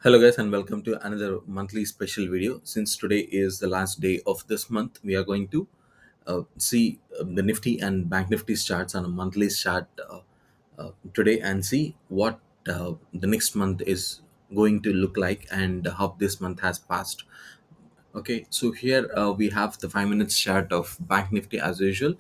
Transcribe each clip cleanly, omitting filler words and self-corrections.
Hello guys and welcome to another monthly special video. Since today is the last day of this month, we are going to see the Nifty and Bank Nifty charts on a monthly chart today and see what the next month is going to look like and how this month has passed. Okay, so here we have the 5 minutes chart of Bank Nifty as usual.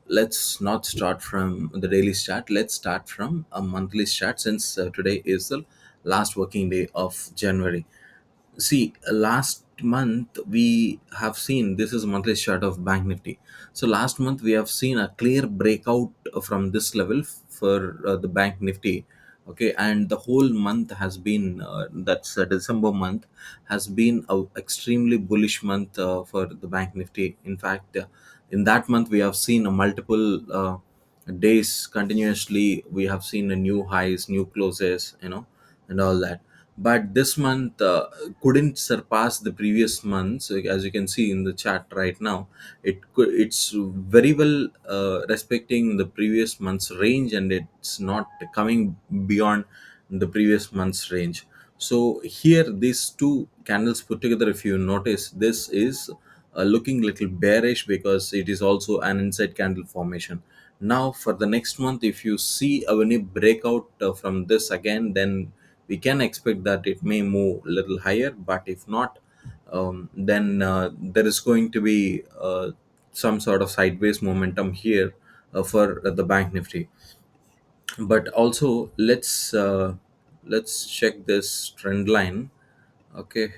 Let's not start from the daily chart. Let's start from a monthly chart since today is the last working day of January. See, last month we have seen this is a monthly chart of Bank Nifty. So last month we have seen a clear breakout from this level for the Bank Nifty. Okay, and the whole month has been that's December month has been a extremely bullish month for the Bank Nifty. In fact, in that month we have seen a multiple days continuously. We have seen a new highs, new closes, and all that, but this month couldn't surpass the previous month. So as you can see in the chart right now, it's very well respecting the previous month's range, and it's not coming beyond the previous month's range. So here these two candles put together, if you notice, this is looking little bearish because it is also an inside candle formation. Now for the next month, if you see any breakout from this again, then we can expect that it may move a little higher. But if not, then there is going to be some sort of sideways momentum here for the Bank Nifty. But also let's check this trend line. Okay,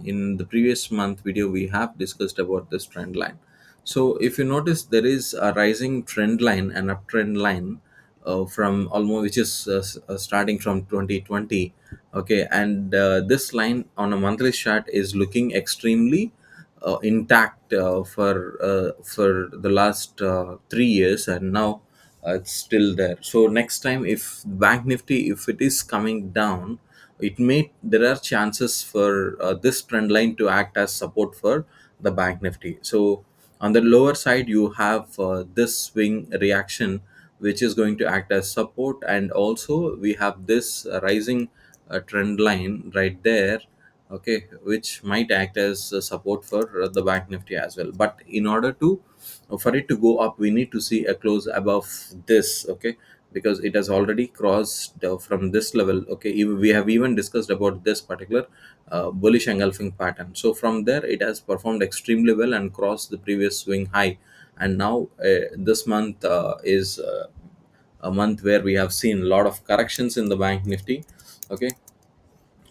in the previous month video we have discussed about this trend line. So if you notice, there is a rising trend line, an uptrend line, from almost, which is starting from 2020. Okay, and this line on a monthly chart is looking extremely intact for the last 3 years, and now it's still there. So next time, if Bank Nifty, if it is coming down, it may, there are chances for this trend line to act as support for the Bank Nifty. So on the lower side you have this swing reaction, which is going to act as support, and also we have this rising trend line right there. Okay, which might act as support for the Bank Nifty as well. But in order to for it to go up, we need to see a close above this. Okay, because it has already crossed from this level. Okay, we have even discussed about this particular bullish engulfing pattern. So from there it has performed extremely well and crossed the previous swing high. And now this month is a month where we have seen a lot of corrections in the Bank Nifty. Okay,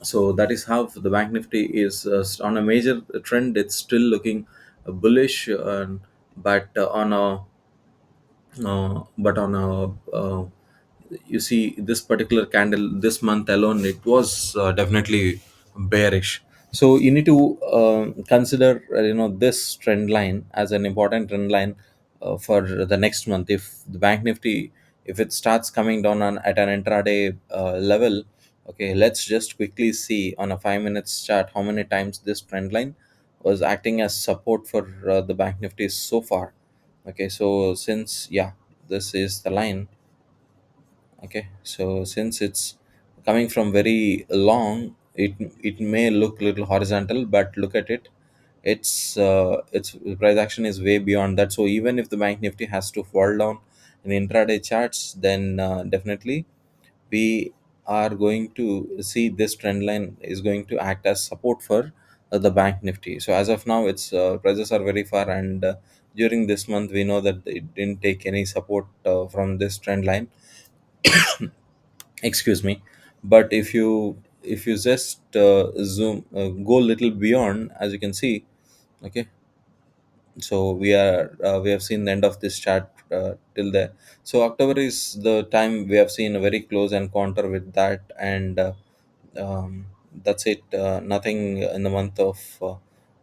so that is how the Bank Nifty is on a major trend. It's still looking bullish, but on a you see this particular candle this month alone, it was definitely bearish. So you need to consider this trend line as an important trend line for the next month. If the Bank Nifty, if it starts coming down at an intraday level. Okay, let's just quickly see on a 5 minutes chart how many times this trend line was acting as support for the Bank Nifty so far. Okay, so since, yeah, this is the line. Okay, so since it's coming from very long, it may look little horizontal, but look at it, its price action is way beyond that. So even if the Bank Nifty has to fall down in intraday charts, then definitely we are going to see this trend line is going to act as support for the Bank Nifty. So as of now, its prices are very far, and during this month we know that it didn't take any support from this trend line. Excuse me. But if you just zoom go a little beyond, as you can see. Okay, so we have seen the end of this chart till there. So October is the time we have seen a very close encounter with that, and that's it. Nothing in the month of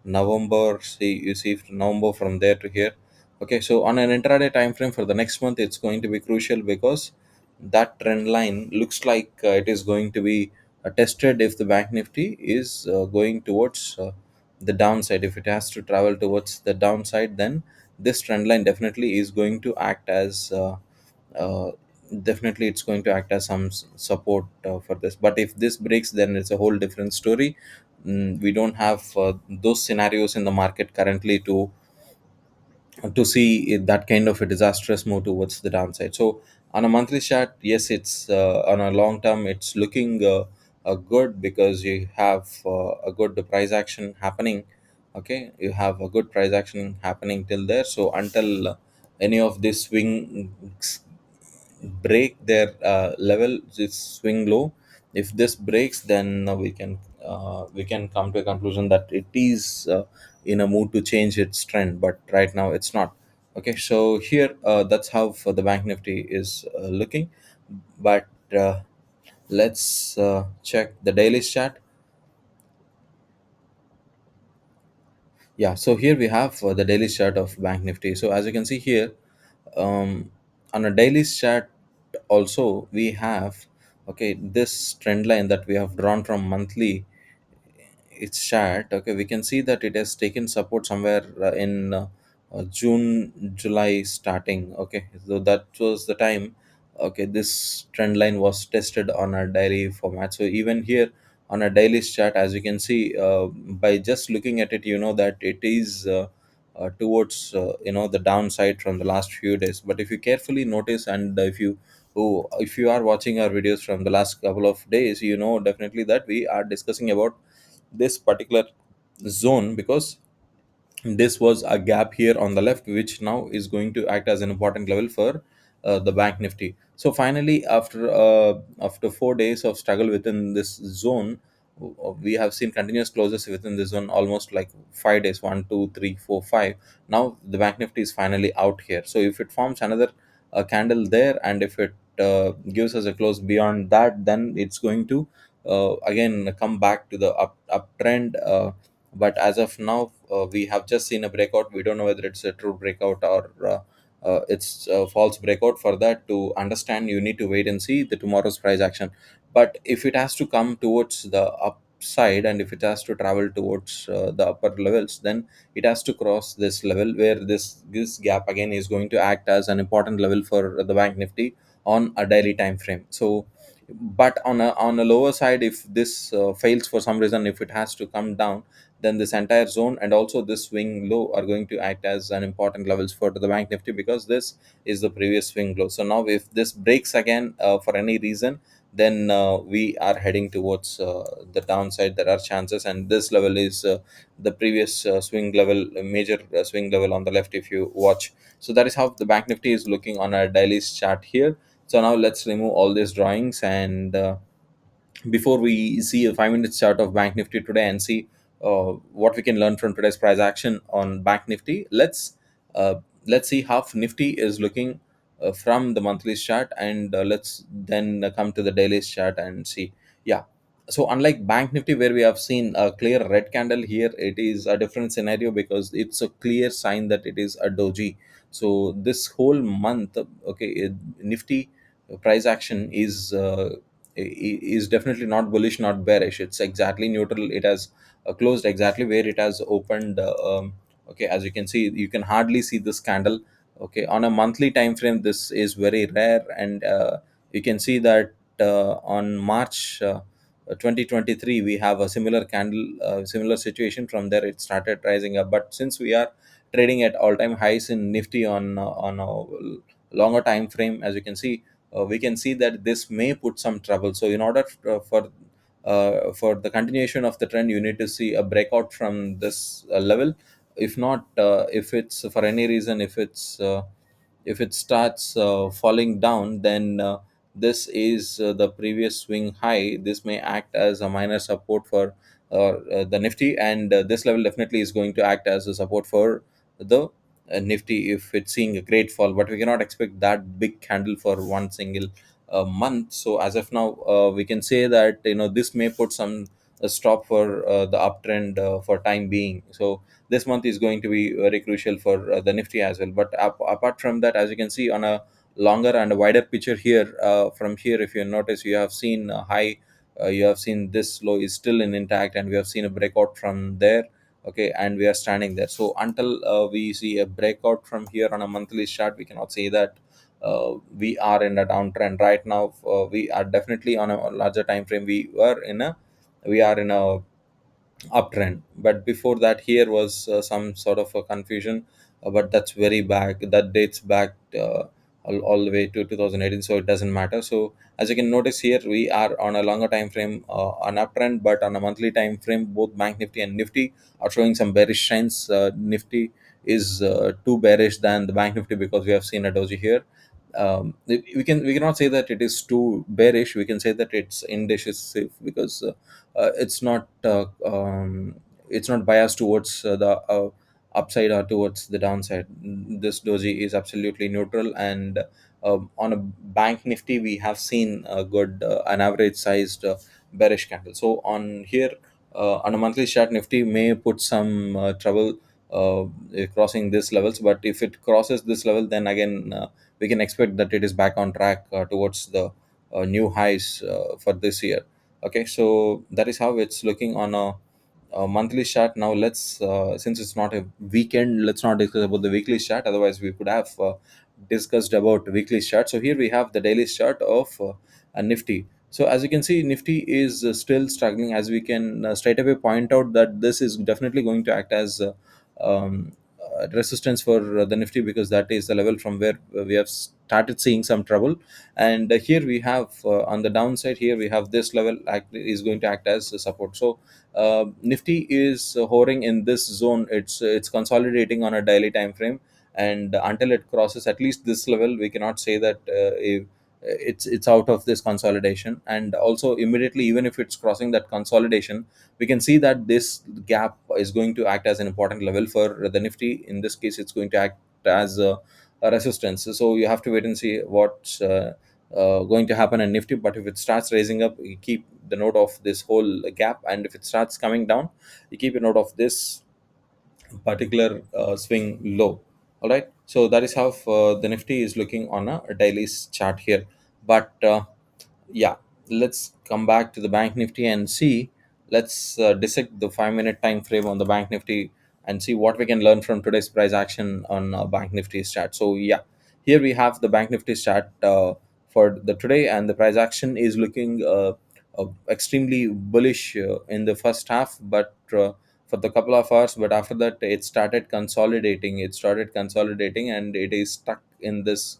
November. See, you see November from there to here. Okay, so on an intraday time frame for the next month, it's going to be crucial because that trend line looks like it is going to be tested if the Bank Nifty is going towards the downside. If it has to travel towards the downside, then this trend line definitely is going to act as definitely it's going to act as some support for this. But if this breaks, then it's a whole different story. We don't have those scenarios in the market currently to see that kind of a disastrous move towards the downside. So on a monthly chart, yes, it's on a long term, it's looking good, because you have a good price action happening. Okay, you have a good price action happening till there. So until any of these swings break their level, this swing low, if this breaks, then we can come to a conclusion that it is in a mood to change its trend, but right now it's not. Okay, so here, that's how for the bank nifty is looking. But let's check the daily chart. Yeah, so here we have the daily chart of bank nifty. So as you can see here, um, on a daily chart also we have, okay, this trend line that we have drawn from monthly its chart. Okay, we can see that it has taken support somewhere in June July starting. Okay, so that was the time. Okay, this trend line was tested on a daily format. So even here on a daily chart, as you can see, by just looking at it, you know that it is towards the downside from the last few days. But if you carefully notice, and if you are watching our videos from the last couple of days, you know definitely that we are discussing about this particular zone, because this was a gap here on the left, which now is going to act as an important level for the bank nifty. So finally, after 4 days of struggle within this zone, we have seen continuous closes within this zone almost like 5 days, 1 2 3 4 5. Now the bank nifty is finally out here. So if it forms another candle there, and if it gives us a close beyond that, then it's going to again come back to the uptrend. But as of now, we have just seen a breakout. We don't know whether it's a true breakout or it's a false breakout. For that to understand, you need to wait and see the tomorrow's price action. But if it has to come towards the upside, and if it has to travel towards the upper levels, then it has to cross this level, where this gap again is going to act as an important level for the bank nifty on a daily time frame. So but on a lower side, if this fails for some reason, if it has to come down, then this entire zone and also this swing low are going to act as an important levels for the bank nifty, because this is the previous swing low. So now if this breaks again for any reason, then we are heading towards the downside. There are chances, and this level is the previous swing level, major swing level on the left, if you watch. So that is how the bank nifty is looking on a daily chart here. So now let's remove all these drawings, and before we see a 5 minute chart of bank nifty today and see what we can learn from today's price action on bank nifty, uh, let's see how nifty is looking from the monthly chart, and let's then come to the daily chart and see. Yeah, so unlike bank nifty, where we have seen a clear red candle, here it is a different scenario, because it's a clear sign that it is a doji. So this whole month, okay, nifty price action is definitely not bullish, not bearish. It's exactly neutral. It has closed exactly where it has opened. Okay, as you can see, you can hardly see this candle. Okay, on a monthly time frame, this is very rare, and you can see that on March 2023, we have a similar candle, similar situation. From there, it started rising up. But since we are trading at all-time highs in Nifty on a longer time frame, as you can see, we can see that this may put some trouble. So in order for the continuation of the trend, you need to see a breakout from this level. If not, if it's for any reason, if it starts falling down, then this is the previous swing high. This may act as a minor support for the nifty, and this level definitely is going to act as a support for the nifty if it's seeing a great fall. But we cannot expect that big candle for one single month. So as of now, we can say that this may put some a stop for the uptrend for time being. So this month is going to be very crucial for the nifty as well. But apart from that, as you can see on a longer and a wider picture here, from here, if you notice, you have seen a high, you have seen this low is still in intact, and we have seen a breakout from there. Okay, and we are standing there. So until we see a breakout from here on a monthly chart, we cannot say that we are in a downtrend right now. We are definitely on a larger time frame. We are in a uptrend, but before that here was some sort of a confusion, but that's very back, that dates back all the way to 2018, so it doesn't matter. So as you can notice here, we are on a longer time frame, an uptrend, but on a monthly time frame both bank nifty and nifty are showing some bearish signs. Nifty is too bearish than the bank nifty because we have seen a doji here. We cannot say that it is too bearish. We can say that it's indecisive because it's not biased towards the upside or towards the downside. This doji is absolutely neutral, and on a bank nifty we have seen a good an average sized bearish candle. So on here, on a monthly chart, nifty may put some trouble crossing these levels, but if it crosses this level, then again we can expect that it is back on track towards the new highs for this year. Okay, so that is how it's looking on a monthly chart. Now let's, since it's not a weekend, let's not discuss about the weekly chart, otherwise we could have discussed about weekly chart. So here we have the daily chart of a nifty. So as you can see, nifty is still struggling, as we can straight away point out that this is definitely going to act as um, resistance for the nifty, because that is the level from where we have started seeing some trouble. And here we have on the downside, here we have this level is going to act as a support. So nifty is hovering in this zone. It's consolidating on a daily time frame, and until it crosses at least this level, we cannot say that if it's out of this consolidation. And also immediately, even if it's crossing that consolidation, we can see that this gap is going to act as an important level for the nifty. In this case, it's going to act as a resistance. So you have to wait and see what's going to happen in nifty. But if it starts raising up, you keep the note of this whole gap, and if it starts coming down, you keep a note of this particular swing low. All right, so that is how the nifty is looking on a daily chart here. But yeah, let's come back to the bank nifty and see. Let's dissect the 5 minute time frame on the bank nifty and see what we can learn from today's price action on bank nifty chart. So yeah, here we have the bank nifty chart for the today, and the price action is looking extremely bullish in the first half, but for the couple of hours. But after that, it started consolidating, and it is stuck in this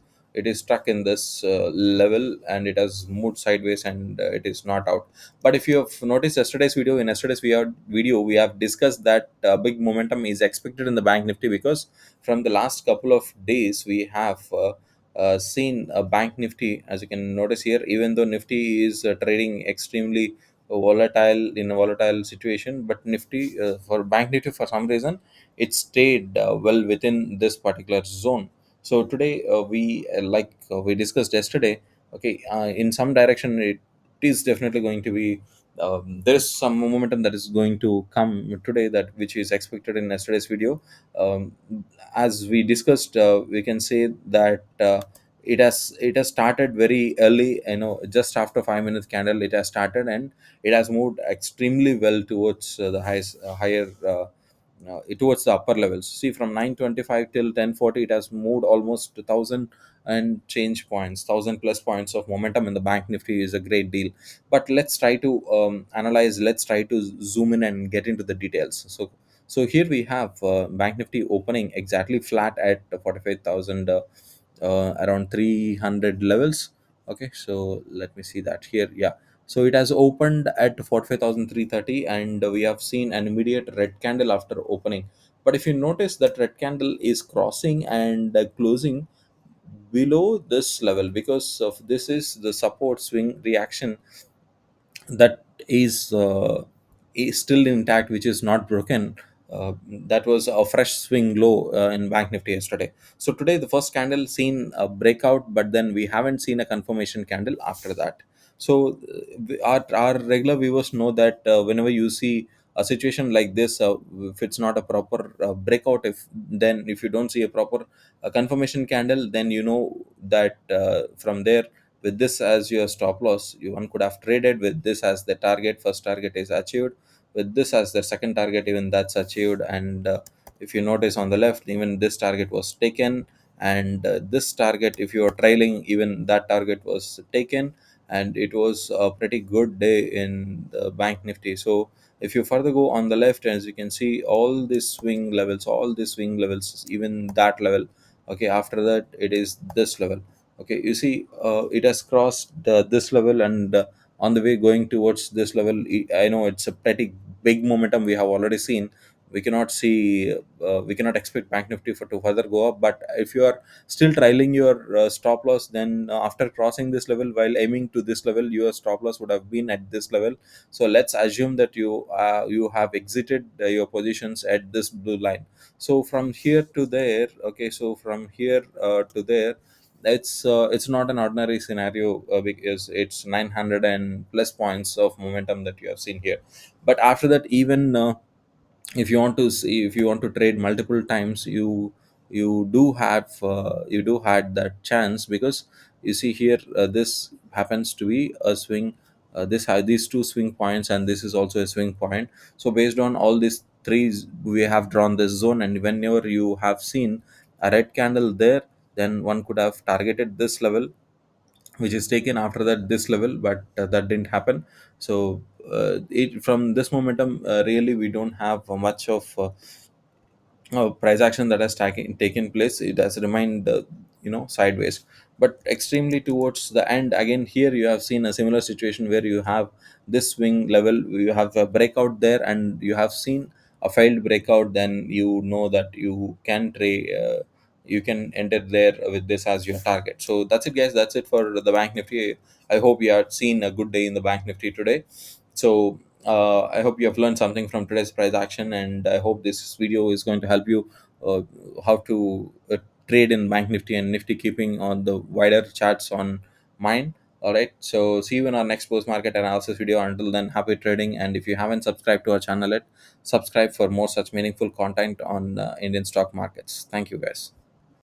level, and it has moved sideways, and it is not out. But if you have noticed yesterday's video, in yesterday's video we have discussed that big momentum is expected in the bank nifty, because from the last couple of days we have seen a bank nifty. As you can notice here, even though nifty is trading extremely volatile, in a volatile situation, but nifty, for bank nifty, for some reason it stayed well within this particular zone. So today, we discussed yesterday, okay, in some direction it is definitely going to be, there is some momentum that is going to come today, that which is expected in yesterday's video. As we discussed, we can say that it has started very early, just after 5 minutes candle it has started, and it has moved extremely well towards the highest higher towards the upper levels. See, from 9:25 till 10:40, it has moved almost 1,000 and change points, 1,000 plus points of momentum in the bank nifty is a great deal. But let's try to analyze. Let's try to zoom in and get into the details. So here we have bank nifty opening exactly flat at 45,000, around 300 levels. Okay, so let me see that here. Yeah, so it has opened at 45,330, and we have seen an immediate red candle after opening. But if you notice, that red candle is crossing and closing below this level, because of this is the support swing reaction that is still intact, which is not broken. That was a fresh swing low in bank nifty yesterday. So today the first candle seen a breakout, but then we haven't seen a confirmation candle after that. So our regular viewers know that whenever you see a situation like this, if it's not a proper breakout, if you don't see a proper confirmation candle, then you know that from there, with this as your stop loss, one could have traded with this as the target. First target is achieved, with this as the second target, even that's achieved. And if you notice on the left, even this target was taken, and this target, if you are trailing, even that target was taken, and it was a pretty good day in the bank nifty. So if you further go on the left, as you can see, all these swing levels, even that level, okay, after that it is this level. Okay, you see, it has crossed this level, and on the way going towards this level, I know it's a pretty big momentum we have already seen. We cannot see, we cannot expect bank nifty for to further go up, but if you are still trailing your stop loss, then after crossing this level while aiming to this level, your stop loss would have been at this level. So let's assume that you have exited your positions at this blue line. So from here to there, okay, so from here to there, it's not an ordinary scenario, because it's 900 and plus points of momentum that you have seen here. But after that, even if you want to see, if you want to trade multiple times, you do had that chance, because you see here, this happens to be a swing, this have these two swing points, and this is also a swing point. So based on all these three, we have drawn this zone, and whenever you have seen a red candle there, then one could have targeted this level, which is taken after that this level, but that didn't happen. So from this momentum, really we don't have much of price action that has taken place. It has remained, sideways. But extremely towards the end, again here you have seen a similar situation where you have this swing level, you have a breakout there, and you have seen a failed breakout. Then you know that you can trade, you can enter there with this as your target. So that's it, guys. That's it for the bank nifty. I hope you have seen a good day in the bank nifty today. So I hope you have learned something from today's price action, and I hope this video is going to help you uh, how to trade in bank nifty and nifty, keeping on the wider charts on mind. All right, so see you in our next post market analysis video. Until then, happy trading. And if you haven't subscribed to our channel yet, subscribe for more such meaningful content on Indian stock markets. Thank you, guys.